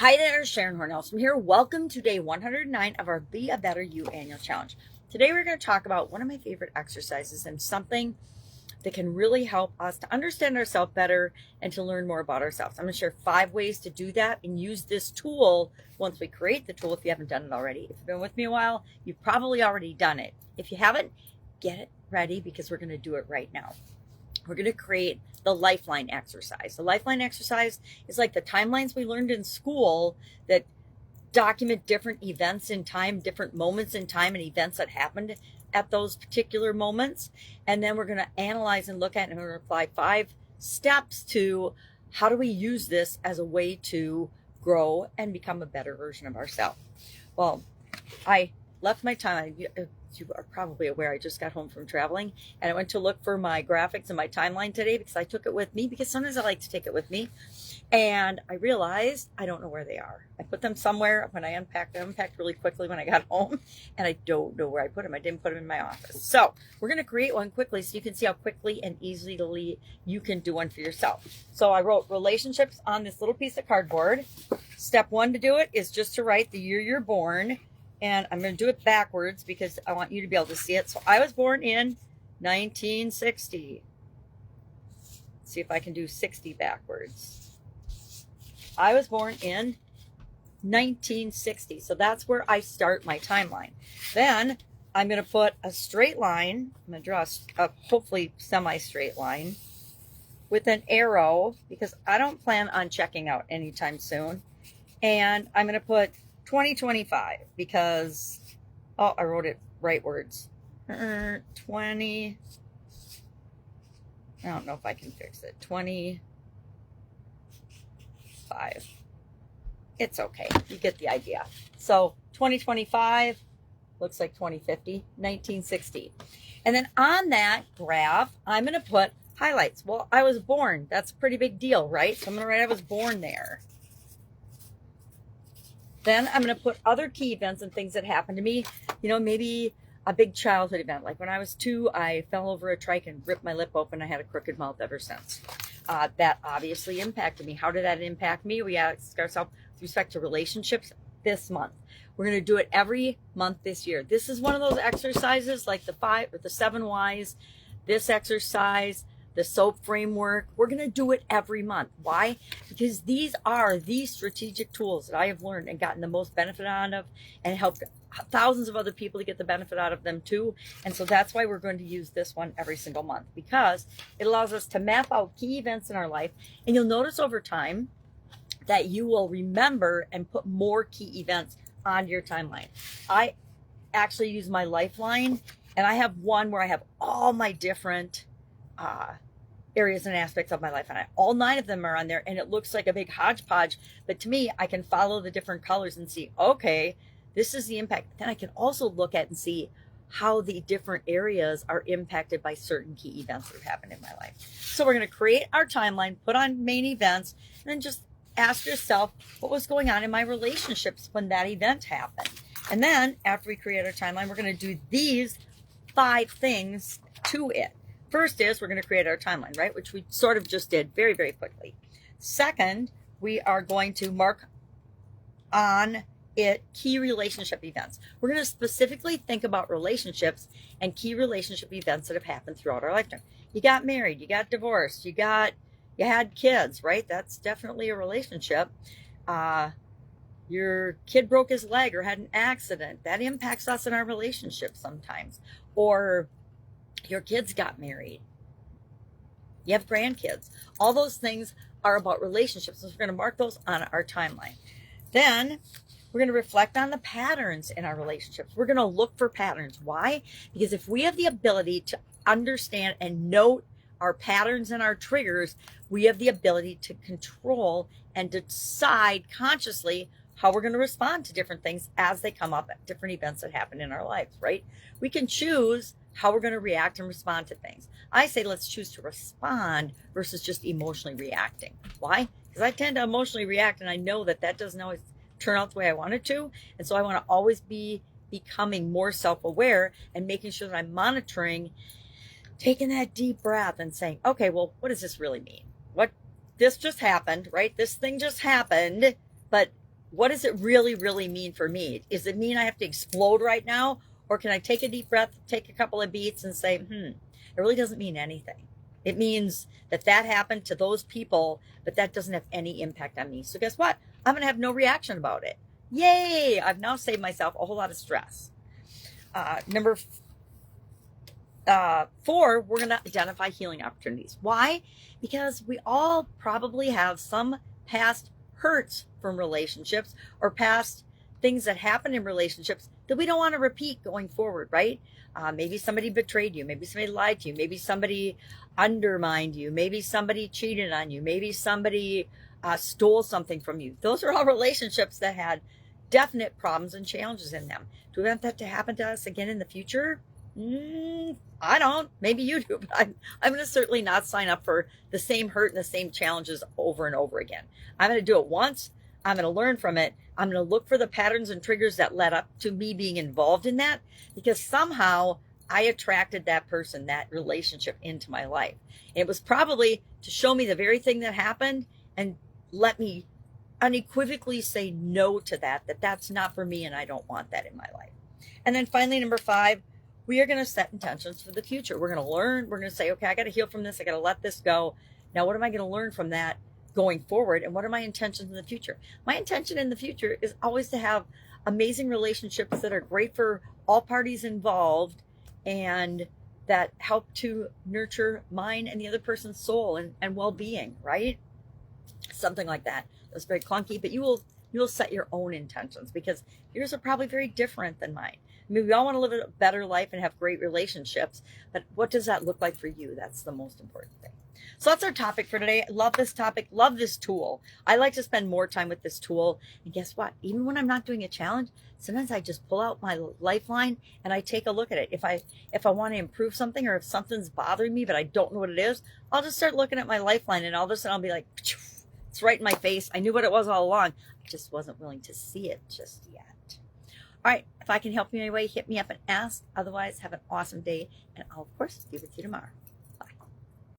Hi there, Sharon Horne-Ellstrom here. Welcome to day 109 of our Be a Better You annual challenge. Today we're going to talk about one of my favorite exercises and something that can really help us to understand ourselves better and to learn more about ourselves. I'm going to share 5 ways to do that and use this tool once we create the tool if you haven't done it already. If you've been with me a while, you've probably already done it. If you haven't, get it ready because we're going to do it right now. We're going to create the Lifeline exercise. The Lifeline exercise is like the timelines we learned in school that document different events in time, different moments in time and events that happened at those particular moments. And then we're going to analyze and look at and we're going to apply 5 steps to how do we use this as a way to grow and become a better version of ourselves. Well, I left my time. You are probably aware I just got home from traveling and I went to look for my graphics and my timeline today because I took it with me because sometimes I like to take it with me. And I realized I don't know where they are. I put them somewhere when I unpacked. I unpacked really quickly when I got home and I don't know where I put them. I didn't put them in my office. So we're going to create one quickly so you can see how quickly and easily you can do one for yourself. So I wrote relationships on this little piece of cardboard. Step 1 to do it is just to write the year you're born. And I'm going to do it backwards because I want you to be able to see it. So I was born in 1960. Let's see if I can do 60 backwards. I was born in 1960. So that's where I start my timeline. Then I'm going to put a straight line. I'm going to draw a hopefully semi-straight line with an arrow because I don't plan on checking out anytime soon. And I'm going to put 2025 because, oh, I wrote it right words. 20, I don't know if I can fix it. 25. It's okay. You get the idea. So 2025 looks like 2050, 1960. And then on that graph, I'm going to put highlights. Well, I was born. That's a pretty big deal, right? So I'm going to write I was born there. Then I'm going to put other key events and things that happened to me. You know, maybe a big childhood event. Like when I was 2, I fell over a trike and ripped my lip open. I had a crooked mouth ever since. That obviously impacted me. How did that impact me? We ask ourselves with respect to relationships this month. We're going to do it every month this year. This is one of those exercises like the 5 or the 7 whys. This exercise, the SOAP framework, we're going to do it every month. Why? Because these are the strategic tools that I have learned and gotten the most benefit out of and helped thousands of other people to get the benefit out of them too. And so that's why we're going to use this one every single month because it allows us to map out key events in our life. And you'll notice over time that you will remember and put more key events on your timeline. I actually use my Lifeline and I have one where I have all my different areas and aspects of my life, and all 9 of them are on there, and it looks like a big hodgepodge, but to me I can follow the different colors and see, okay, this is the impact. Then I can also look at and see how the different areas are impacted by certain key events that have happened in my life. So we're going to create our timeline, put on main events, and then just ask yourself what was going on in my relationships when that event happened. And then after we create our timeline, we're going to do these 5 things to it. First is we're going to create our timeline, right? Which we sort of just did very, very quickly. Second, we are going to mark on it key relationship events. We're going to specifically think about relationships and key relationship events that have happened throughout our lifetime. You got married, you got divorced, you had kids, right? That's definitely a relationship. Your kid broke his leg or had an accident. That impacts us in our relationship sometimes. Or your kids got married. You have grandkids. All those things are about relationships. So we're going to mark those on our timeline. Then we're going to reflect on the patterns in our relationships. We're going to look for patterns. Why? Because if we have the ability to understand and note our patterns and our triggers, we have the ability to control and decide consciously how we're going to respond to different things as they come up at different events that happen in our lives, right? We can choose how we're going to react and respond to things. I say let's choose to respond versus just emotionally reacting. Why? Because I tend to emotionally react and I know that that doesn't always turn out the way I want it to. And so I want to always be becoming more self-aware and making sure that I'm monitoring, taking that deep breath and saying, okay, well, what does this really mean? This just happened, right? This thing just happened, but what does it really, really mean for me? Does it mean I have to explode right now? Or can I take a deep breath, take a couple of beats and say, it really doesn't mean anything. It means that happened to those people, but that doesn't have any impact on me. So guess what? I'm going to have no reaction about it. Yay! I've now saved myself a whole lot of stress. Number 4, we're going to identify healing opportunities. Why? Because we all probably have some past hurts from relationships or past things that happen in relationships that we don't want to repeat going forward, right? Maybe somebody betrayed you. Maybe somebody lied to you. Maybe somebody undermined you. Maybe somebody cheated on you. Maybe somebody stole something from you. Those are all relationships that had definite problems and challenges in them. Do we want that to happen to us again in the future? I don't. Maybe you do, but I'm going to certainly not sign up for the same hurt and the same challenges over and over again. I'm going to do it once. I'm going to learn from it. I'm going to look for the patterns and triggers that led up to me being involved in that, because somehow I attracted that person, that relationship into my life. And it was probably to show me the very thing that happened and let me unequivocally say no to that that's not for me and I don't want that in my life. And then finally, number 5, we are going to set intentions for the future. We're going to learn. We're going to say, okay, I got to heal from this. I got to let this go. Now, what am I going to learn from that going forward? And what are my intentions in the future? My intention in the future is always to have amazing relationships that are great for all parties involved and that help to nurture mine and the other person's soul and well-being, right? Something like that. That's very clunky, but you will set your own intentions because yours are probably very different than mine. I mean, we all want to live a better life and have great relationships, but what does that look like for you? That's the most important thing. So that's our topic for today. Love this topic. Love this tool. I like to spend more time with this tool. And guess what? Even when I'm not doing a challenge, sometimes I just pull out my Lifeline and I take a look at it. If I want to improve something or if something's bothering me, but I don't know what it is, I'll just start looking at my Lifeline and all of a sudden I'll be like, it's right in my face. I knew what it was all along. I just wasn't willing to see it just yet. All right. If I can help you in any way, hit me up and ask. Otherwise, have an awesome day. And I'll, of course, be with you tomorrow.